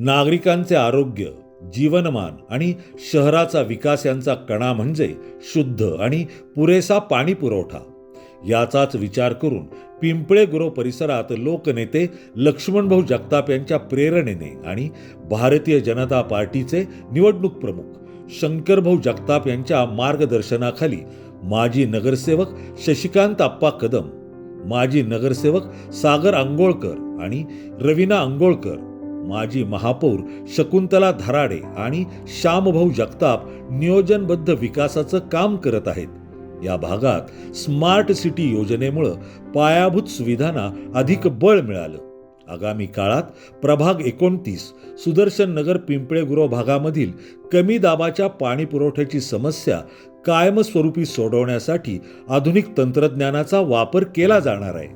नागरिकांचे आरोग्य, जीवनमान आणि शहराचा विकास यांचा कणा म्हणजे शुद्ध आणि पुरेसा पाणी पुरवठा. याचाच विचार करून पिंपळे गुरव परिसरात लोकनेते लक्ष्मणभाऊ जगताप यांच्या प्रेरणेने आणि भारतीय जनता पार्टीचे निवडणूक प्रमुख शंकरभाऊ जगताप यांच्या मार्गदर्शनाखाली माजी नगरसेवक शशिकांत आप्पा कदम, माजी नगरसेवक सागर अंगोळकर आणि रवीना अंगोळकर, माजी महापौर शकुंतला धराडे आणि श्यामभाऊ जगताप नियोजनबद्ध विकासाचं काम करत आहेत. या भागात स्मार्ट सिटी योजनेमुळे पायाभूत सुविधांना अधिक बळ मिळालं. आगामी काळात प्रभाग 29 सुदर्शन नगर पिंपळे गुरव भागामधील कमी दाबाच्या पाणी पुरवठ्याची समस्या कायमस्वरूपी सोडवण्यासाठी आधुनिक तंत्रज्ञानाचा वापर केला जाणार आहे.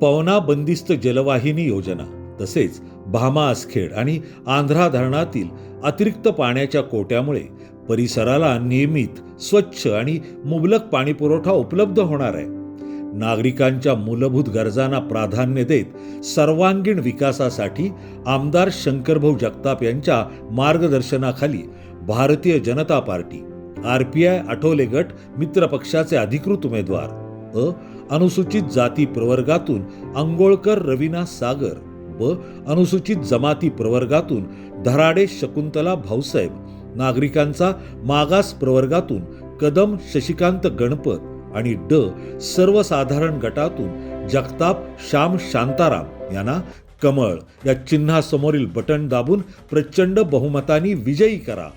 पवना बंदिस्त जलवाहिनी योजना तसेच भामा आसखेड आणि आंध्रा धरणातील अतिरिक्त पाण्याच्या कोट्यामुळे परिसराला नियमित, स्वच्छ आणि मुबलक पाणी पुरवठा उपलब्ध होणार आहे. नागरिकांच्या मूलभूत गरजांना प्राधान्य देत सर्वांगीण विकासासाठी आमदार शंकरभाऊ जगताप यांच्या मार्गदर्शनाखाली भारतीय जनता पार्टी, RPI आठवले गट मित्र पक्षाचे अधिकृत उमेदवार अनुसूचित जाती प्रवर्गातून अंगोळकर रवीना सागर व अनुसूचित जमाती प्रवर्गातून धराडे शकुंतला भाऊसाहेब, नागरिकांचा मागास प्रवर्गातून कदम शशिकांत गणपत आणि सर्वसाधारण गटातून जगताप श्याम शांताराम यांना कमळ या चिन्हासमोरील बटन दाबून प्रचंड बहुमतानी विजयी करा.